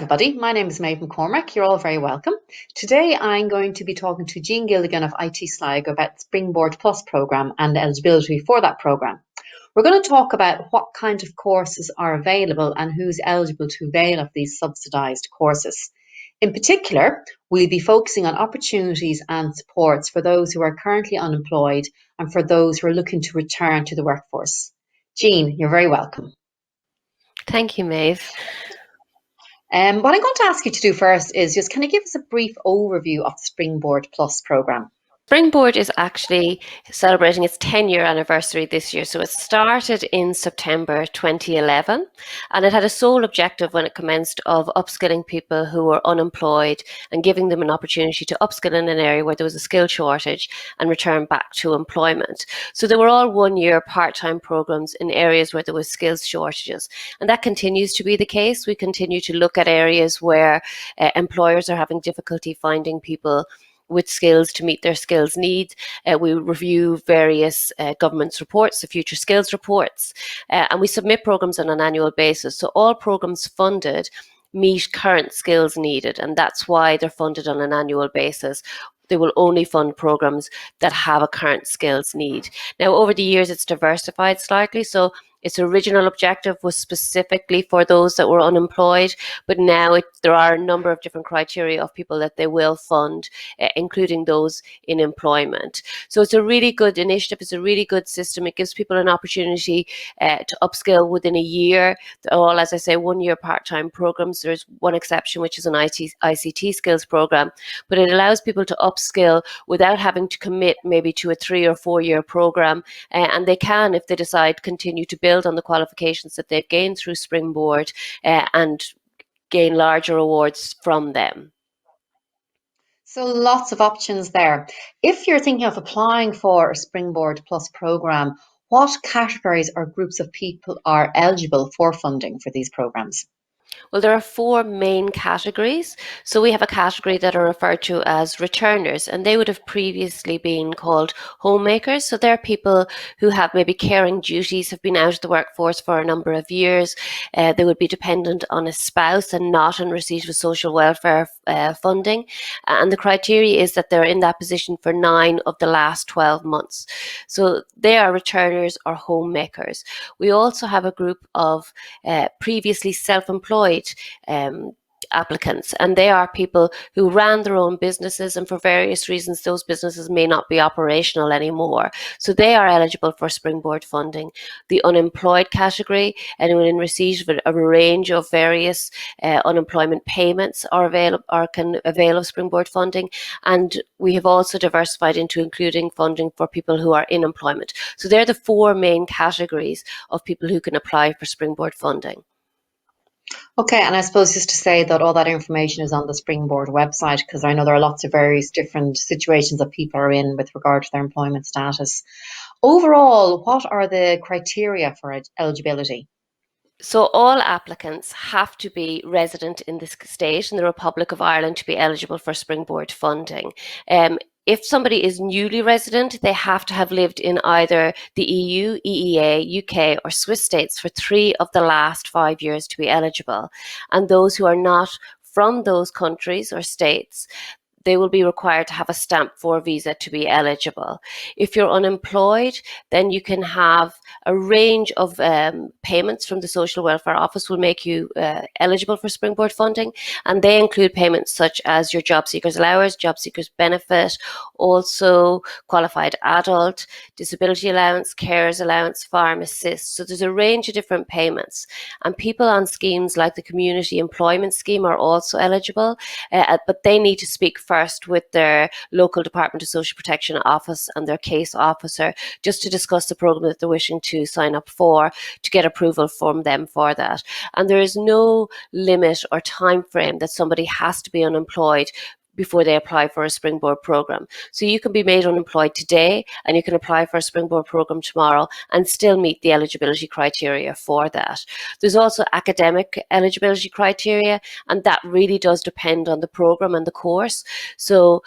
everybody. My name is Maeve McCormack. You're all very welcome. Today I'm going to be talking to Jean Gilligan of IT Sligo about the Springboard Plus programme and the eligibility for that programme. We're going to talk about what kind of courses are available and who's eligible to avail of these subsidised courses. In particular, we'll be focusing on opportunities and supports for those who are currently unemployed and for those who are looking to return to the workforce. Jean, you're very welcome. Thank you, Maeve. What I'm going to ask you to do first is just kind of give us a brief overview of the Springboard Plus programme. Springboard is actually celebrating its 10-year anniversary this year. So it started in September 2011, and it had a sole objective when it commenced of upskilling people who were unemployed and giving them an opportunity to upskill in an area where there was a skill shortage and return back to employment. So they were all one-year part-time programs in areas where there was skills shortages. And that continues to be the case. We continue to look at areas where employers are having difficulty finding people with skills to meet their skills needs. We review various government's reports, the future skills reports, and we submit programs on an annual basis. So all programs funded meet current skills needed, and that's why they're funded on an annual basis. They will only fund programs that have a current skills need. Now, over the years, it's diversified slightly. So its original objective was specifically for those that were unemployed, but now there are a number of different criteria of people that they will fund, including those in employment. So it's a really good initiative. It's a really good system. It gives people an opportunity to upskill within a year. They're all, as I say, one-year part-time programs. There's one exception, which is an ICT skills program, but it allows people to upskill without having to commit maybe to a 3 or 4 year program, and they can, if they decide, continue to build on the qualifications that they've gained through Springboard and gain larger awards from them. So lots of options there. If you're thinking of applying for a Springboard Plus programme, what categories or groups of people are eligible for funding for these programmes? Well, there are 4 main categories. So we have a category that are referred to as returners, and they would have previously been called homemakers. So they're people who have maybe caring duties, have been out of the workforce for a number of years. They would be dependent on a spouse and not in receipt of social welfare funding. And the criteria is that they're in that position for 9 of the last 12 months. So they are returners or homemakers. We also have a group of previously self-employed applicants, and they are people who ran their own businesses, and for various reasons those businesses may not be operational anymore. So they are eligible for Springboard funding. The unemployed category, anyone in receipt of a range of various unemployment payments are available or can avail of Springboard funding, and we have also diversified into including funding for people who are in employment. So they're the 4 main categories of people who can apply for Springboard funding. Okay, and I suppose just to say that all that information is on the Springboard website, because I know there are lots of various different situations that people are in with regard to their employment status. Overall, what are the criteria for eligibility? So all applicants have to be resident in this state, in the Republic of Ireland, to be eligible for Springboard funding. If somebody is newly resident, they have to have lived in either the EU, EEA, UK or Swiss states for 3 of the last 5 years to be eligible. And those who are not from those countries or states, they will be required to have a stamp 4 visa to be eligible. If you're unemployed, then you can have a range of payments from the Social Welfare Office will make you eligible for Springboard funding, and they include payments such as your job seekers allowance, job seekers benefit, also qualified adult, disability allowance, carers allowance, farm assist. So there's a range of different payments, and people on schemes like the Community Employment Scheme are also eligible, but they need to speak first with their local Department of Social Protection office and their case officer just to discuss the programme that they're wishing to sign up for, to get approval from them for that. And there is no limit or time frame that somebody has to be unemployed before they apply for a Springboard programme. So you can be made unemployed today and you can apply for a Springboard programme tomorrow and still meet the eligibility criteria for that. There's also academic eligibility criteria, and that really does depend on the programme and the course. So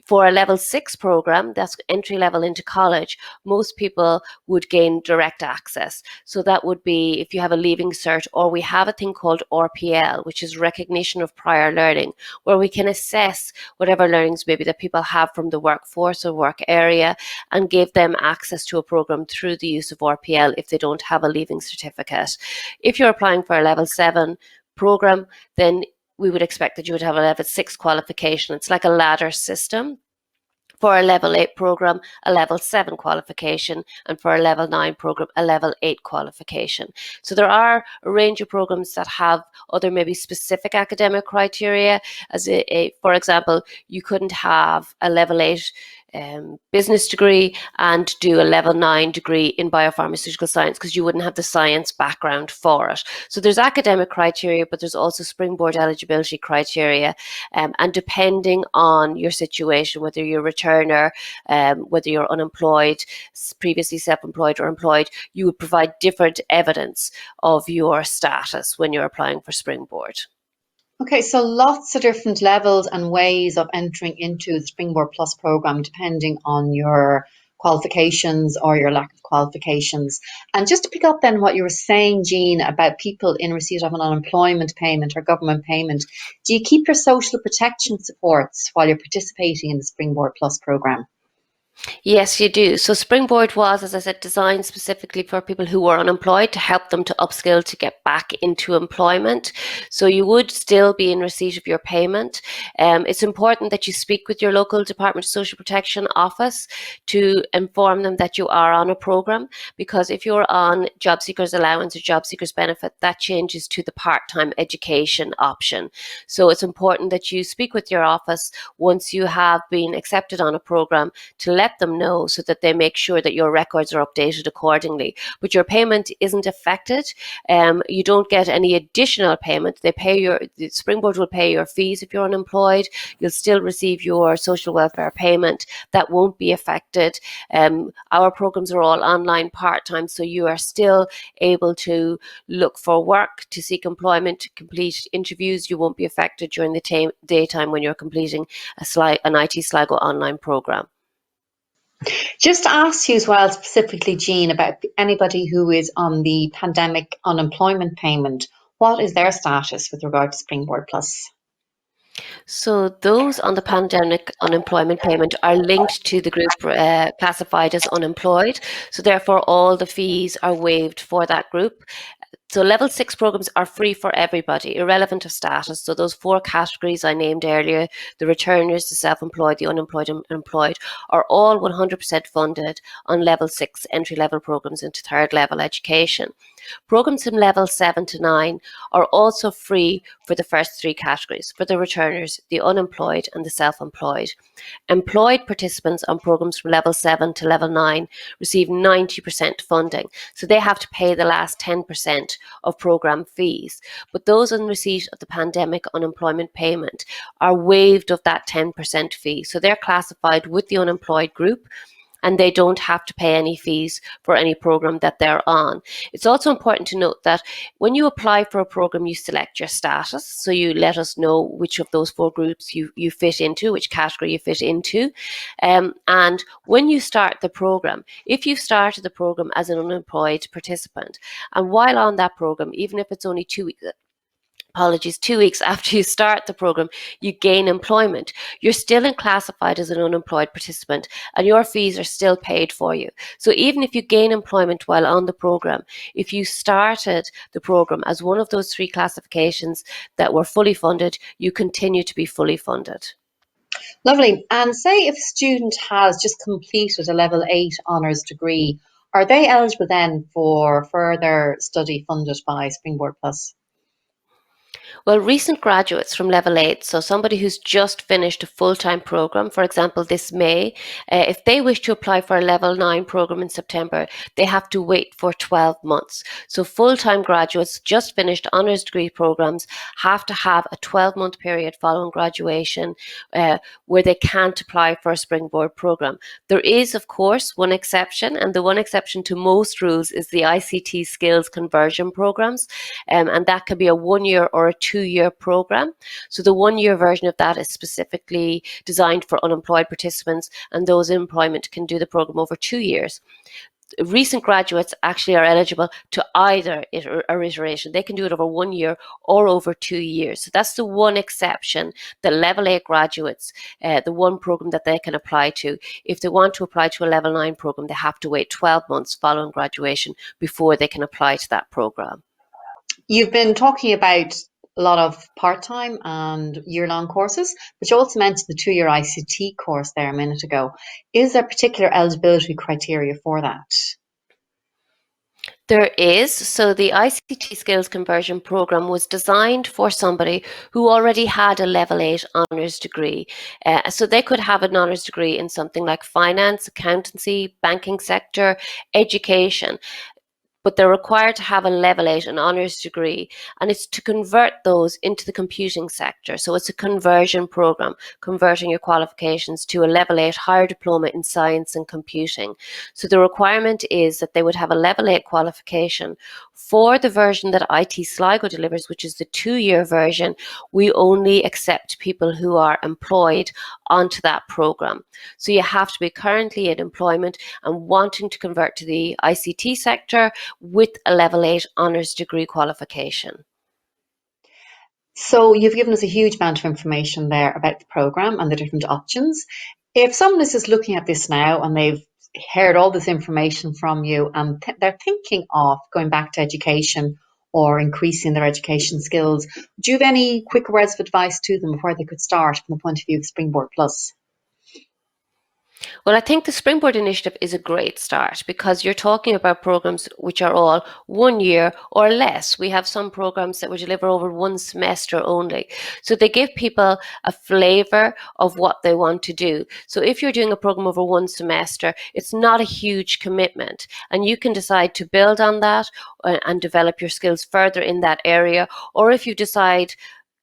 For a level 6 program, that's entry level into college, most people would gain direct access. So that would be if you have a leaving cert, or we have a thing called RPL, which is recognition of prior learning, where we can assess whatever learnings maybe that people have from the workforce or work area and give them access to a program through the use of RPL if they don't have a leaving certificate. If you're applying for a level 7 program, then we would expect that you would have a level 6 qualification. It's like a ladder system. For a level 8 program, a level 7 qualification, and for a level 9 program, a level 8 qualification. So there are a range of programs that have other maybe specific academic criteria. For example, you couldn't have a level 8 business degree and do a level 9 degree in biopharmaceutical science because you wouldn't have the science background for it. So there's academic criteria, but there's also Springboard eligibility criteria, and depending on your situation, whether you're a returner, whether you're unemployed, previously self-employed or employed, you would provide different evidence of your status when you're applying for Springboard. Okay, so lots of different levels and ways of entering into the Springboard Plus program depending on your qualifications or your lack of qualifications. And just to pick up then what you were saying, Jean, about people in receipt of an unemployment payment or government payment, do you keep your social protection supports while you're participating in the Springboard Plus program? Yes, you do. So Springboard was, as I said, designed specifically for people who were unemployed to help them to upskill to get back into employment. So you would still be in receipt of your payment. It's important that you speak with your local Department of Social Protection office to inform them that you are on a program, because if you're on job seekers allowance or job seekers benefit, that changes to the part-time education option. So it's important that you speak with your office once you have been accepted on a program to let them know so that they make sure that your records are updated accordingly. But your payment isn't affected. You don't get any additional payment. The Springboard will pay your fees if you're unemployed. You'll still receive your social welfare payment. That won't be affected. Our programs are all online part-time, so you are still able to look for work, to seek employment, to complete interviews. You won't be affected during the daytime when you're completing an IT Sligo online program. Just to ask you as well, specifically, Jean, about anybody who is on the pandemic unemployment payment, what is their status with regard to Springboard Plus? So those on the pandemic unemployment payment are linked to the group classified as unemployed. So therefore, all the fees are waived for that group. So level 6 programs are free for everybody, irrelevant of status. So those 4 categories I named earlier, the returners, the self-employed, the unemployed and employed, are all 100% funded on level 6 entry-level programs into third level education. Programs in level 7 to 9 are also free for the first 3 categories, for the returners, the unemployed and the self-employed. Employed participants on programs from level 7 to level 9 receive 90% funding, so they have to pay the last 10% of program fees. But those in receipt of the pandemic unemployment payment are waived of that 10% fee, so they're classified with the unemployed group, and they don't have to pay any fees for any program that they're on. It's also important to note that when you apply for a program, you select your status. So you let us know which of those 4 groups you fit into, which category you fit into. And when you start the program, if you've started the program as an unemployed participant, and while on that program, even if it's only 2 weeks, 2 weeks after you start the program, you gain employment, you're still classified as an unemployed participant and your fees are still paid for you. So even if you gain employment while on the program, if you started the program as one of those 3 classifications that were fully funded, you continue to be fully funded. Lovely. And say if a student has just completed a level 8 honours degree, are they eligible then for further study funded by Springboard Plus? Well, recent graduates from level 8, so somebody who's just finished a full-time program, for example, this May, if they wish to apply for a level 9 program in September, they have to wait for 12 months. So full-time graduates just finished honours degree programs have to have a 12-month period following graduation where they can't apply for a Springboard program. There is, of course, one exception, and the one exception to most rules is the ICT skills conversion programs, and that can be a 1-year or a a 2-year program. So the 1-year version of that is specifically designed for unemployed participants, and those in employment can do the program over 2 years. Recent graduates actually are eligible to either iteration. They can do it over 1 year or over 2 years. So that's the one exception, the level 8 graduates, the one program that they can apply to. If they want to apply to a level 9 program, they have to wait 12 months following graduation before they can apply to that program. You've been talking about a lot of part-time and year-long courses, but you also mentioned the 2-year ICT course there a minute ago. Is there particular eligibility criteria for that? There is. So the ICT Skills Conversion Programme was designed for somebody who already had a level 8 honours degree. So they could have an honours degree in something like finance, accountancy, banking sector, education, but they're required to have a level 8, an honours degree, and it's to convert those into the computing sector. So it's a conversion programme, converting your qualifications to a level 8 higher diploma in science and computing. So the requirement is that they would have a level 8 qualification. For the version that IT Sligo delivers, which is the 2-year version, we only accept people who are employed onto that programme. So you have to be currently in employment and wanting to convert to the ICT sector with a level 8 honours degree qualification. So you've given us a huge amount of information there about the programme and the different options. If someone is just looking at this now and they've heard all this information from you and they're thinking of going back to education or increasing their education skills, do you have any quick words of advice to them where they could start from the point of view of Springboard Plus? Well, I think the Springboard initiative is a great start because you're talking about programs which are all 1 year or less. We have some programs that we deliver over 1 semester only. So they give people a flavour of what they want to do. So if you're doing a program over 1 semester, it's not a huge commitment, and you can decide to build on that and develop your skills further in that area. Or if you decide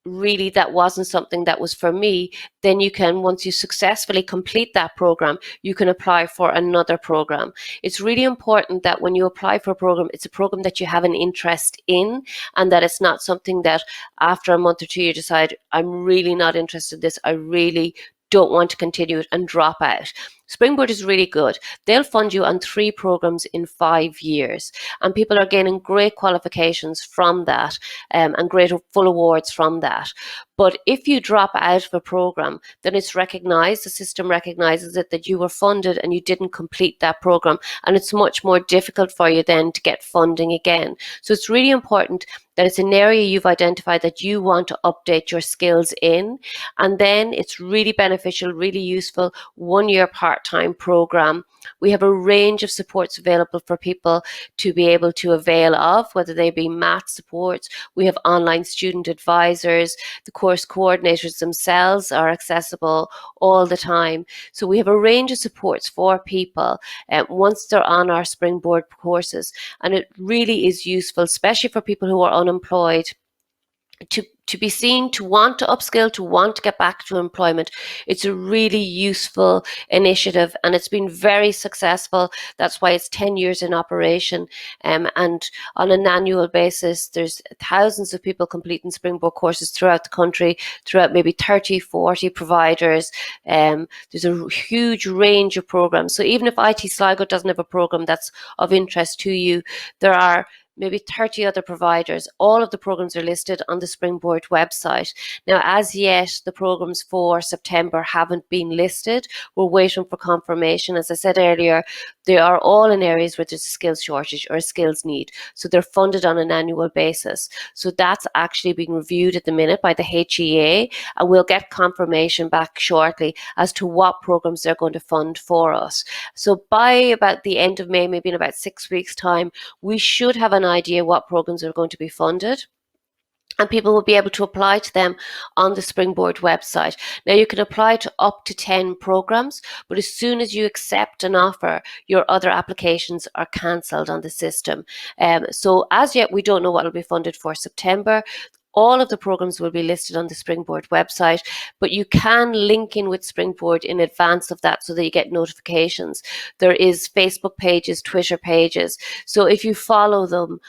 really that wasn't something that was for me, then you can, once you successfully complete that program, you can apply for another program. It's really important that when you apply for a program, it's a program that you have an interest in, and that it's not something that after a month or 2 you decide, I'm really not interested in this, I really don't want to continue it, and drop out. Springboard is really good. They'll fund you on 3 programs in 5 years, and people are gaining great qualifications from that, and great full awards from that. But if you drop out of a program, then it's recognised, the system recognises it, that you were funded and you didn't complete that program, and it's much more difficult for you then to get funding again. So it's really important that it's an area you've identified that you want to update your skills in, and then it's really beneficial, really useful 1-year part-time program. We have a range of supports available for people to be able to avail of, whether they be math supports. We have online student advisors. The course coordinators themselves are accessible all the time. So we have a range of supports for people once they're on our Springboard courses, and it really is useful, especially for people who are unemployed, to be seen, to want to upskill, to want to get back to employment. It's a really useful initiative, and it's been very successful. That's why it's 10 years in operation, and on an annual basis there's thousands of people completing Springboard courses throughout the country, throughout maybe 30, 40 providers. There's a huge range of programs. So even if IT Sligo doesn't have a program that's of interest to you, there are maybe 30 other providers. All of the programs are listed on the Springboard website. Now, as yet, the programs for September haven't been listed. We're waiting for confirmation. As I said earlier, they are all in areas where there's a skills shortage or a skills need. So they're funded on an annual basis. So that's actually being reviewed at the minute by the HEA, and we'll get confirmation back shortly as to what programs they're going to fund for us. So by about the end of May, maybe in about 6 weeks' time, we should have an idea what programs are going to be funded, and people will be able to apply to them on the Springboard website. Now, you can apply to up to 10 programs, but as soon as you accept an offer, your other applications are cancelled on the system. So as yet, we don't know what will be funded for September. All of the programs will be listed on the Springboard website, but you can link in with Springboard in advance of that so that you get notifications. There is Facebook pages, Twitter pages. So if you follow them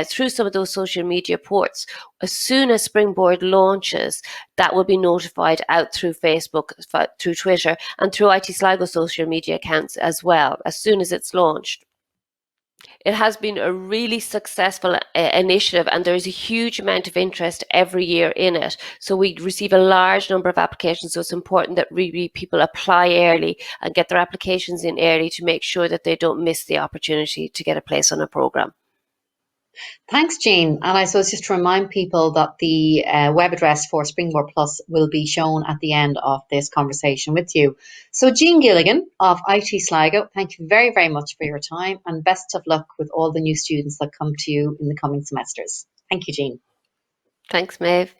through some of those social media ports, as soon as Springboard launches, that will be notified out through Facebook, through Twitter, and through IT Sligo social media accounts as well, as soon as it's launched. It has been a really successful initiative, and there is a huge amount of interest every year in it. So we receive a large number of applications, so it's important that really people apply early and get their applications in early to make sure that they don't miss the opportunity to get a place on a programme. Thanks, Jean. And I suppose just to remind people that the web address for Springboard Plus will be shown at the end of this conversation with you. So Jean Gilligan of IT Sligo, thank you very, very much for your time, and best of luck with all the new students that come to you in the coming semesters. Thank you, Jean. Thanks, Maeve.